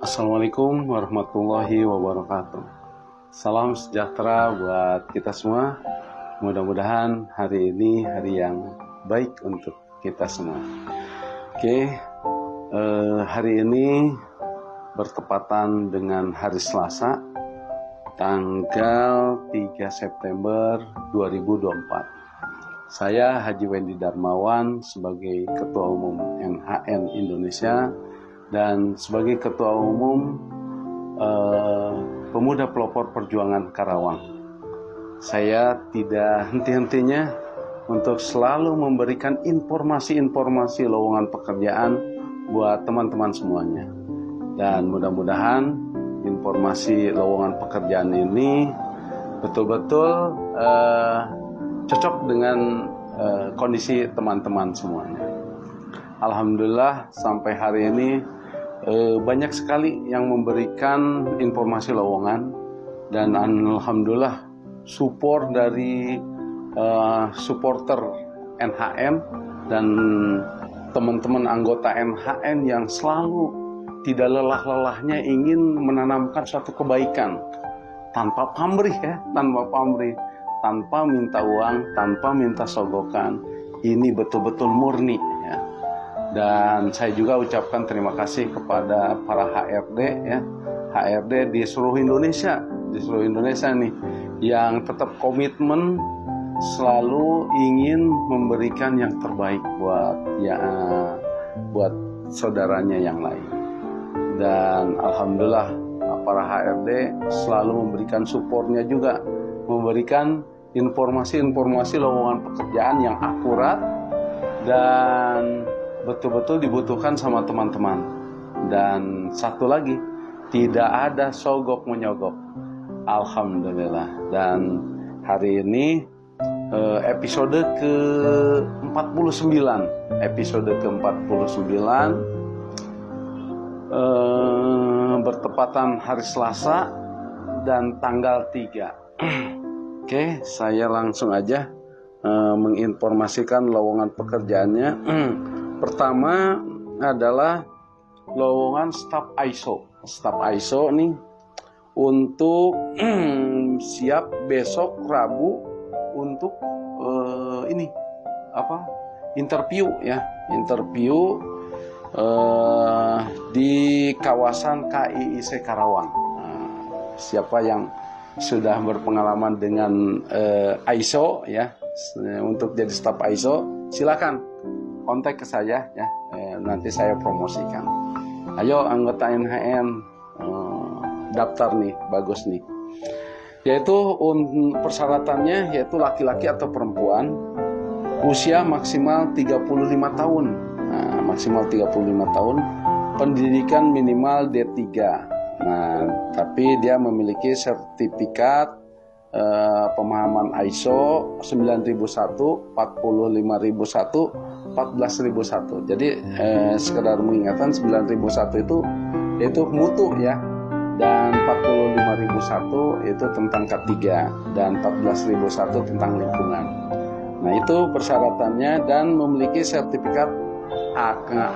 Assalamualaikum warahmatullahi wabarakatuh. Salam sejahtera buat kita semua. Mudah-mudahan hari ini hari yang baik untuk kita semua. Oke, hari ini bertepatan dengan hari Selasa, tanggal 3 September 2024. Saya Haji Wendy Darmawan sebagai Ketua Umum NHN Indonesia dan sebagai Ketua Umum Pemuda Pelopor Perjuangan Karawang. Saya tidak henti-hentinya untuk selalu memberikan informasi-informasi lowongan pekerjaan buat teman-teman semuanya. Dan mudah-mudahan informasi lowongan pekerjaan ini betul-betul cocok dengan kondisi teman-teman semuanya. Alhamdulillah sampai hari ini banyak sekali yang memberikan informasi lowongan dan alhamdulillah support dari supporter NHN dan teman-teman anggota NHN yang selalu tidak lelah-lelahnya ingin menanamkan suatu kebaikan tanpa pamrih tanpa minta uang, tanpa minta sogokan. Ini betul-betul murni ya. Dan saya juga ucapkan terima kasih kepada para HRD ya, HRD di seluruh Indonesia nih, yang tetap komitmen selalu ingin memberikan yang terbaik buat saudaranya yang lain. Dan alhamdulillah para HRD selalu memberikan supportnya juga, memberikan informasi-informasi lowongan pekerjaan yang akurat dan betul-betul dibutuhkan sama teman-teman. Dan satu lagi, tidak ada sogok menyogok. Alhamdulillah. Dan hari ini episode ke-49 bertepatan hari Selasa dan tanggal 3. Oke, saya langsung aja menginformasikan lowongan pekerjaannya. Pertama adalah lowongan staf ISO. Staf ISO nih untuk siap besok Rabu untuk interview di kawasan KIIC Karawang. Siapa yang sudah berpengalaman dengan ISO ya untuk jadi staf ISO, silakan kontak ke saya ya, nanti saya promosikan. Ayo anggota NHN daftar nih, bagus nih. Yaitu persyaratannya yaitu laki-laki atau perempuan, usia maksimal 35 tahun. Nah, maksimal 35 tahun, pendidikan minimal D3. Nah, tapi dia memiliki sertifikat pemahaman ISO 9001, 45001, 14001. Jadi sekedar mengingatkan 9001 itu mutu ya, dan 45001 itu tentang K3 dan 14001 tentang lingkungan. Nah, itu persyaratannya dan memiliki sertifikat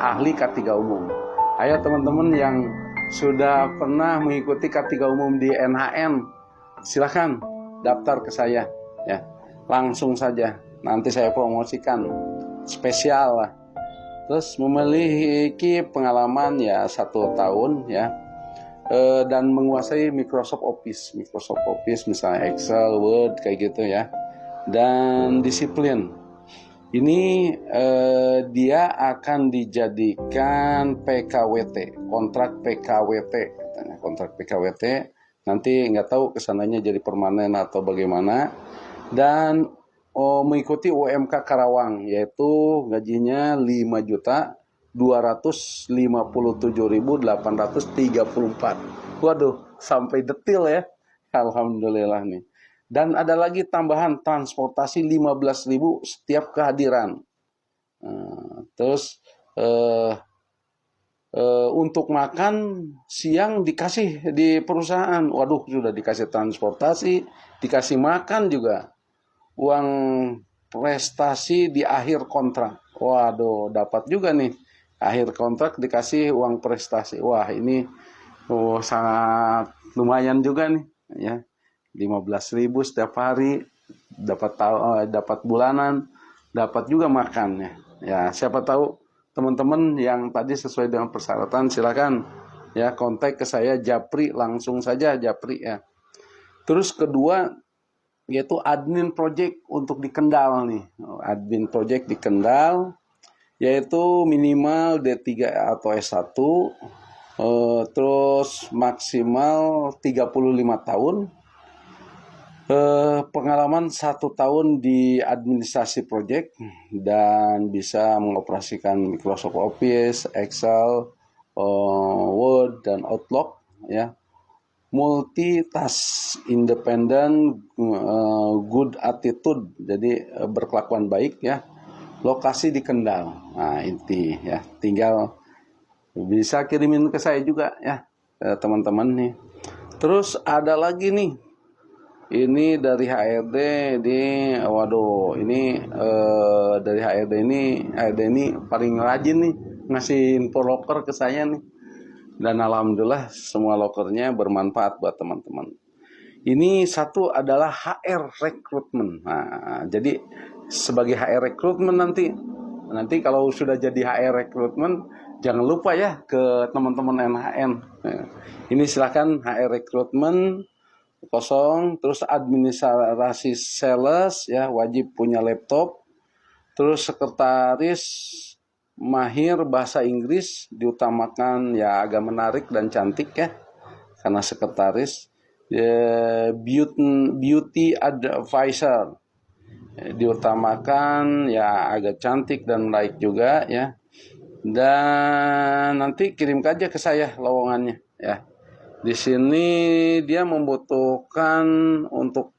ahli K3 umum. Ayo teman-teman yang sudah pernah mengikuti K3 umum di NHN, silakan daftar ke saya ya, langsung saja, nanti saya promosikan spesial lah. Terus memiliki pengalaman ya 1 tahun ya, dan menguasai Microsoft Office misalnya Excel, Word kayak gitu ya, dan disiplin. Ini dia akan dijadikan PKWT, kontrak PKWT katanya, kontrak PKWT. Nanti nggak tahu kesananya jadi permanen atau bagaimana. Dan mengikuti UMK Karawang, yaitu gajinya 5.257.834. Waduh, sampai detil ya. Alhamdulillah nih. Dan ada lagi tambahan transportasi 15.000 setiap kehadiran. Terus untuk makan siang dikasih di perusahaan. Waduh, sudah dikasih transportasi, dikasih makan juga. Uang prestasi di akhir kontrak. Waduh, dapat juga nih. Akhir kontrak dikasih uang prestasi. Wah, ini Oh, sangat lumayan juga nih ya. 15.000 setiap hari, dapat bulanan, dapat juga makannya. Ya, siapa tahu teman-teman yang tadi sesuai dengan persyaratan silakan ya kontak ke saya Japri, langsung saja Japri ya. Terus kedua yaitu admin project untuk di Kendal nih. Admin project di Kendal yaitu minimal D3 atau S1, terus maksimal 35 tahun, pengalaman 1 tahun di administrasi project dan bisa mengoperasikan Microsoft Office, Excel, Word dan Outlook ya. Multitask, independent, good attitude, jadi berkelakuan baik ya. Lokasi di Kendal. Nah, inti ya. Tinggal bisa kirimin ke saya juga ya, teman-teman nih. Terus ada lagi nih. Ini dari HRD waduh, ini dari HRD ini paling rajin nih ngasih info loker ke saya nih. Dan alhamdulillah semua lokernya bermanfaat buat teman-teman. Ini satu adalah HR rekrutmen. Nah, jadi sebagai HR rekrutmen nanti kalau sudah jadi HR rekrutmen jangan lupa ya ke teman-teman NHN. Nah, ini silakan HR rekrutmen kosong, terus administrasi sales ya wajib punya laptop, terus sekretaris mahir bahasa Inggris diutamakan ya agak menarik dan cantik ya karena sekretaris ya, beauty advisor diutamakan ya agak cantik dan baik juga ya. Dan nanti kirim aja ke saya lowongannya ya. Di sini dia membutuhkan untuk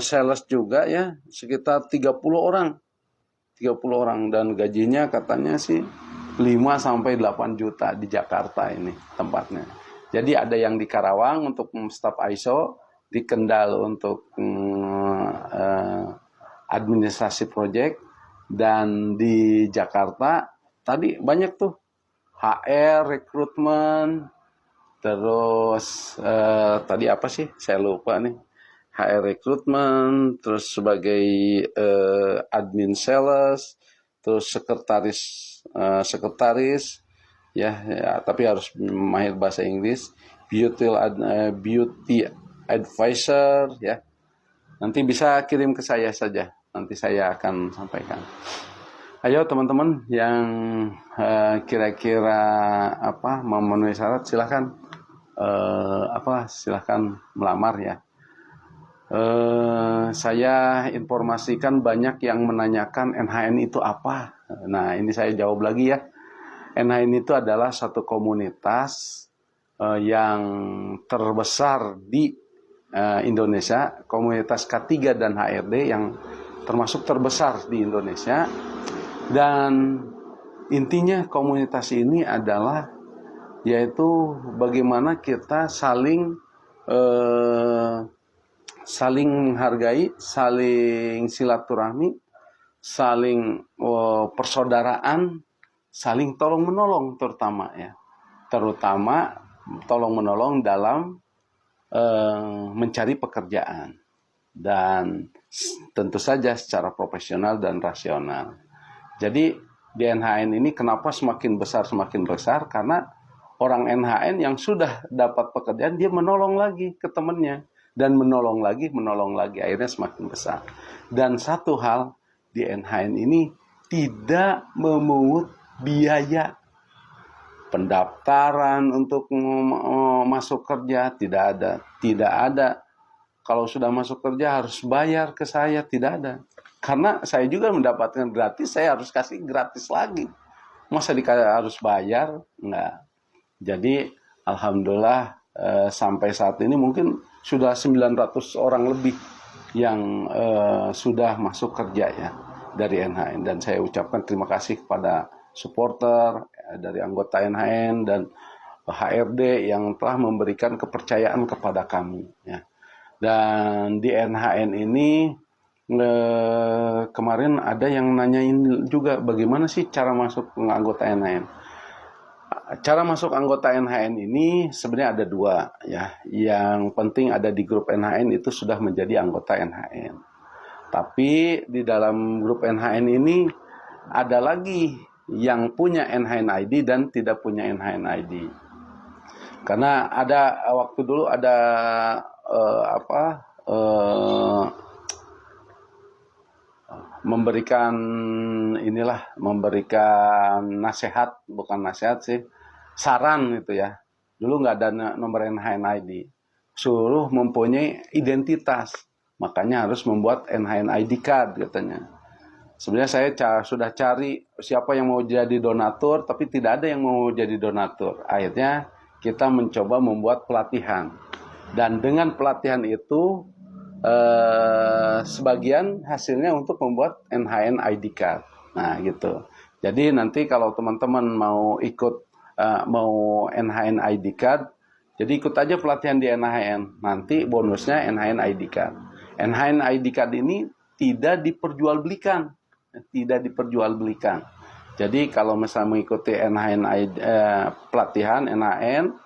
sales juga ya sekitar 30 orang dan gajinya katanya sih 5 sampai 8 juta di Jakarta ini tempatnya. Jadi ada yang di Karawang untuk staf ISO, di Kendal untuk administrasi project, dan di Jakarta tadi banyak tuh HR rekrutmen, terus tadi apa sih saya lupa nih. HR rekrutmen, terus sebagai admin sales, terus sekretaris ya, tapi harus mahir bahasa Inggris, beauty advisor ya. Nanti bisa kirim ke saya saja, nanti saya akan sampaikan. Ayo teman-teman yang kira-kira memenuhi syarat silahkan silahkan melamar ya. Saya informasikan banyak yang menanyakan NHN itu apa. Nah, ini saya jawab lagi ya. NHN itu adalah satu komunitas yang terbesar di Indonesia, komunitas K3 dan HRD yang termasuk terbesar di Indonesia. Dan intinya komunitas ini adalah yaitu bagaimana kita saling menghargai, saling silaturahmi, saling persaudaraan, saling tolong menolong terutama tolong menolong dalam mencari pekerjaan dan tentu saja secara profesional dan rasional. Jadi di NHN ini kenapa semakin besar karena orang NHN yang sudah dapat pekerjaan dia menolong lagi ke temannya. Dan menolong lagi, akhirnya semakin besar. Dan satu hal, di NHN ini tidak memungut biaya pendaftaran untuk masuk kerja, tidak ada. Kalau sudah masuk kerja harus bayar ke saya, tidak ada. Karena saya juga mendapatkan gratis, saya harus kasih gratis lagi. Masa harus bayar? Enggak. Jadi alhamdulillah sampai saat ini mungkin sudah 900 orang lebih yang sudah masuk kerja ya dari NHN, dan saya ucapkan terima kasih kepada supporter dari anggota NHN dan HRD yang telah memberikan kepercayaan kepada kami ya. Dan di NHN ini kemarin ada yang nanyain juga bagaimana sih cara masuk anggota NHN. Cara masuk anggota NHN ini sebenarnya ada dua ya. Yang penting ada di grup NHN itu sudah menjadi anggota NHN. Tapi di dalam grup NHN ini ada lagi yang punya NHN ID dan tidak punya NHN ID. Karena ada waktu dulu ada memberikan nasihat, bukan nasihat sih, saran gitu ya. Dulu nggak ada nomor NHN ID, suruh mempunyai identitas, makanya harus membuat NHN ID card katanya. Sebenarnya saya sudah cari siapa yang mau jadi donatur, tapi tidak ada yang mau jadi donatur. Akhirnya kita mencoba membuat pelatihan, dan dengan pelatihan itu sebagian hasilnya untuk membuat NHN ID card. Nah gitu. Jadi nanti kalau teman-teman mau ikut mau NHN ID card, jadi ikut aja pelatihan di NHN. Nanti bonusnya NHN ID card. NHN ID card ini tidak diperjualbelikan, Jadi kalau misalnya mengikuti NHN pelatihan NHN,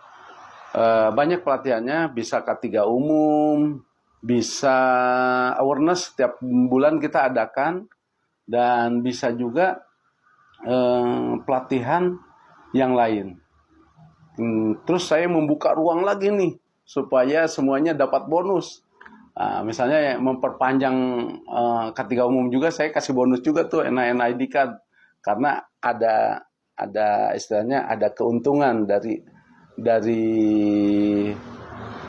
banyak pelatihannya, bisa K3 umum, bisa awareness setiap bulan kita adakan, dan bisa juga pelatihan yang lain. Terus saya membuka ruang lagi nih supaya semuanya dapat bonus. Misalnya memperpanjang K3 umum juga, saya kasih bonus juga tuh NHN ID card, karena ada istilahnya ada keuntungan dari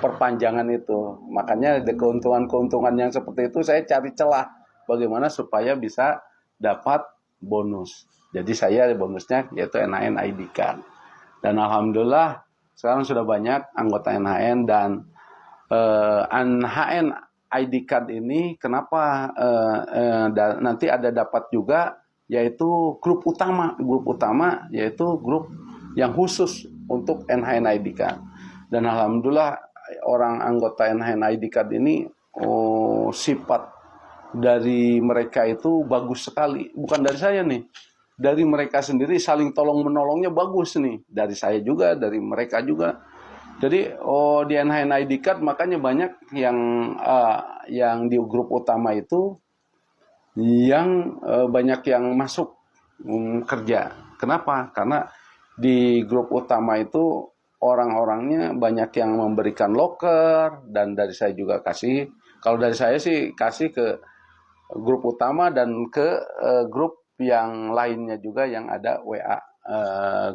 perpanjangan itu. Makanya ada keuntungan yang seperti itu, saya cari celah bagaimana supaya bisa dapat bonus. Jadi saya bonusnya yaitu NHN ID card. Dan alhamdulillah sekarang sudah banyak anggota NHN, dan NHN ID card ini kenapa nanti ada dapat juga, yaitu grup utama yaitu grup yang khusus untuk NHN ID card. Dan alhamdulillah orang anggota NHN ID card ini sifat dari mereka itu bagus sekali. Bukan dari saya nih, dari mereka sendiri saling tolong menolongnya bagus nih. Dari saya juga, dari mereka juga. Jadi di NHN ID card makanya banyak yang di grup utama itu yang banyak yang masuk kerja. Kenapa? Karena di grup utama itu orang-orangnya banyak yang memberikan loker, dan dari saya juga kasih. Kalau dari saya sih kasih ke grup utama dan ke grup yang lainnya juga yang ada WA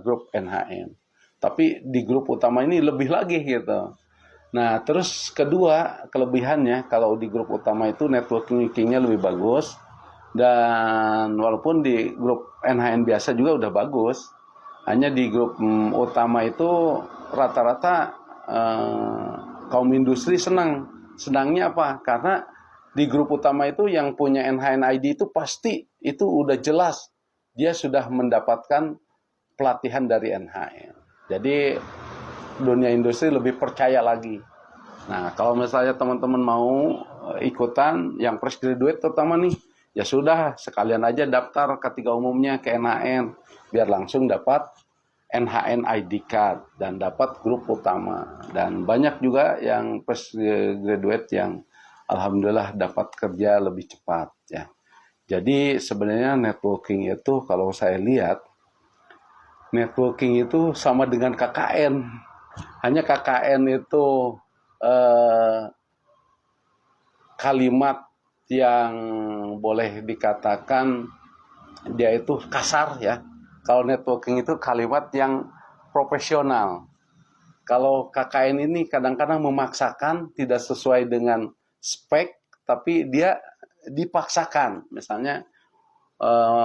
grup NHN. Tapi di grup utama ini lebih lagi gitu. Nah, terus kedua kelebihannya kalau di grup utama itu networking-nya lebih bagus, dan walaupun di grup NHN biasa juga udah bagus, hanya di grup utama itu rata-rata kaum industri senangnya apa? Karena di grup utama itu yang punya NHN ID itu pasti itu udah jelas dia sudah mendapatkan pelatihan dari NHN. Jadi dunia industri lebih percaya lagi. Nah, kalau misalnya teman-teman mau ikutan yang fresh graduate terutama nih, ya sudah sekalian aja daftar K3 umumnya ke NHN biar langsung dapat NHN ID card dan dapat grup utama. Dan banyak juga yang fresh graduate yang alhamdulillah dapat kerja lebih cepat ya. Jadi sebenarnya networking itu kalau saya lihat, networking itu sama dengan KKN. Hanya KKN itu kalimat yang boleh dikatakan dia itu kasar ya. Kalau networking itu kalimat yang profesional. Kalau KKN ini kadang-kadang memaksakan, tidak sesuai dengan spek, tapi dia dipaksakan. Misalnya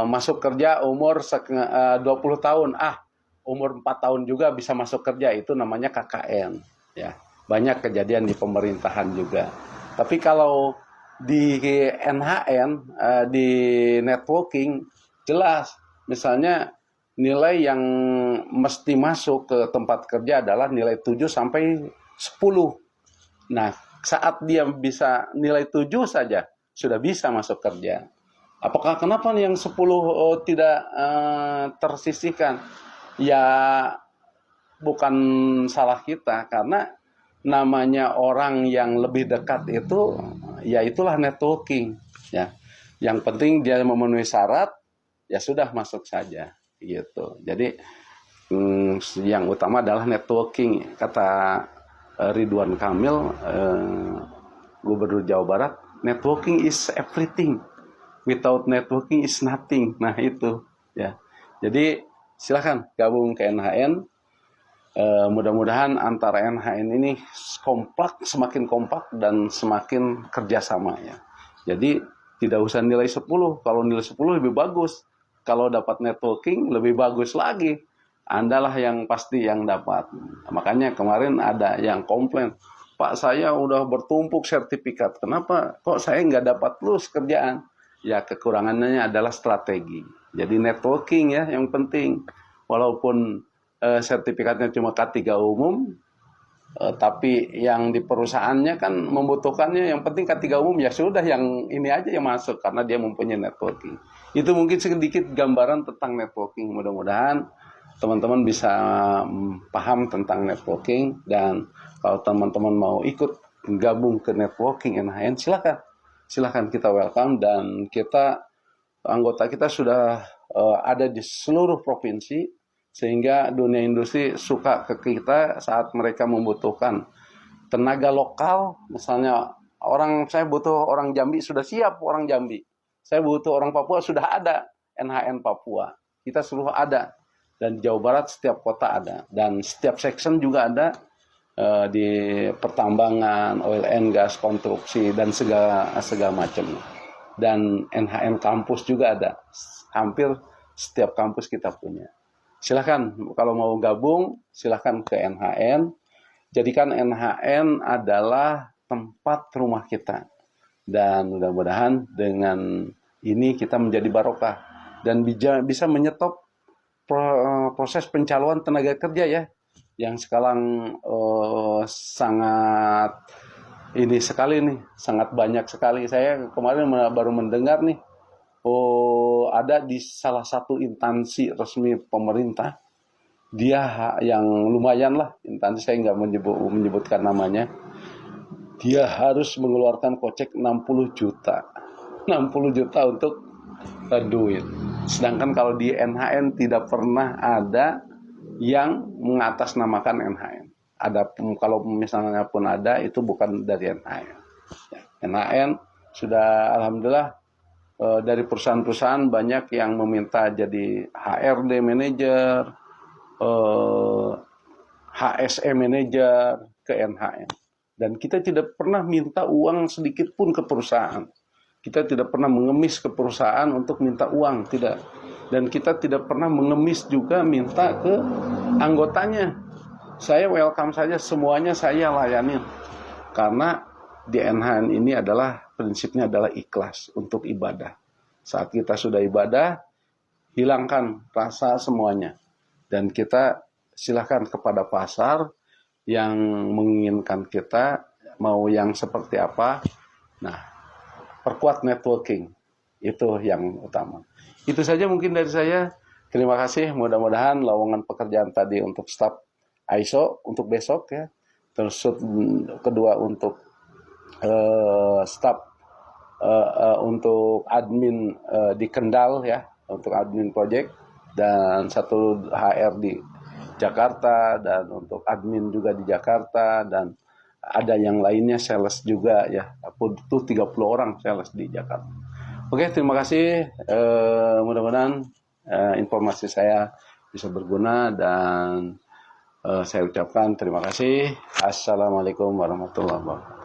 masuk kerja umur 20 tahun, umur 4 tahun juga bisa masuk kerja, itu namanya KKN ya. Banyak kejadian di pemerintahan juga. Tapi kalau di NHN di networking jelas, misalnya nilai yang mesti masuk ke tempat kerja adalah nilai 7 sampai 10. Nah, saat dia bisa nilai 7 saja sudah bisa masuk kerja. Kenapa yang 10 tidak tersisihkan? Ya bukan salah kita, karena namanya orang yang lebih dekat itu, ya itulah networking ya. Yang penting dia memenuhi syarat, ya sudah masuk saja gitu. Jadi yang utama adalah networking, kata Ridwan Kamil, Gubernur Jawa Barat, networking is everything, without networking is nothing. Nah itu ya. Jadi silakan gabung ke NHN. Mudah-mudahan antara NHN ini kompak, semakin kompak dan semakin kerjasama ya. Jadi tidak usah nilai 10, kalau nilai 10 lebih bagus. Kalau dapat networking lebih bagus lagi. Andalah yang pasti yang dapat. Makanya kemarin ada yang komplain, Pak saya udah bertumpuk sertifikat, kenapa kok saya nggak dapat lulus kerjaan? Ya kekurangannya adalah strategi. Jadi networking ya yang penting. Walaupun sertifikatnya cuma K3 umum, tapi yang di perusahaannya kan membutuhkannya, yang penting K3 umum, ya sudah yang ini aja yang masuk karena dia mempunyai networking. Itu mungkin sedikit gambaran tentang networking. Mudah-mudahan teman-teman bisa paham tentang networking, dan kalau teman-teman mau ikut gabung ke networking NHN, silakan kita welcome, dan anggota kita sudah ada di seluruh provinsi, sehingga dunia industri suka ke kita saat mereka membutuhkan tenaga lokal. Misalnya saya butuh orang Jambi, sudah siap orang Jambi. Saya butuh orang Papua, sudah ada NHN Papua. Kita seluruh ada. Dan Jawa Barat setiap kota ada. Dan setiap section juga ada, di pertambangan, oil and gas, konstruksi, dan segala macam. Dan NHN kampus juga ada. Hampir setiap kampus kita punya. Silahkan kalau mau gabung, silahkan ke NHN. Jadikan NHN adalah tempat rumah kita. Dan mudah-mudahan dengan ini kita menjadi barokah. Dan bisa menyetop proses pencalonan tenaga kerja ya. Yang sekarang sangat ini sekali nih. Sangat banyak sekali. Saya kemarin baru mendengar nih. Ada di salah satu instansi resmi pemerintah, dia yang lumayan lah, instansi saya nggak menyebutkan namanya, dia harus mengeluarkan kocek 60 juta untuk duit. Sedangkan kalau di NHN tidak pernah ada yang mengatasnamakan NHN. Kalau misalnya pun ada, itu bukan dari NHN. NHN sudah alhamdulillah, dari perusahaan-perusahaan banyak yang meminta jadi HRD manager, HSE manager ke NHN. Dan kita tidak pernah minta uang sedikit pun ke perusahaan. Kita tidak pernah mengemis ke perusahaan untuk minta uang, tidak. Dan kita tidak pernah mengemis juga minta ke anggotanya. Saya welcome saja, semuanya saya layanin. Karena di NHN ini prinsipnya adalah ikhlas untuk ibadah. Saat kita sudah ibadah, hilangkan rasa semuanya. Dan kita silakan kepada pasar yang menginginkan kita, mau yang seperti apa. Nah, perkuat networking. Itu yang utama. Itu saja mungkin dari saya. Terima kasih. Mudah-mudahan lowongan pekerjaan tadi untuk staf ISO untuk besok ya. Terus kedua untuk staf untuk admin di Kendal ya, untuk admin project, dan satu HR di Jakarta, dan untuk admin juga di Jakarta, dan ada yang lainnya sales juga ya. Butuh 30 orang sales di Jakarta. Oke, terima kasih. Mudah-mudahan informasi saya bisa berguna, dan saya ucapkan terima kasih. Assalamualaikum warahmatullahi wabarakatuh.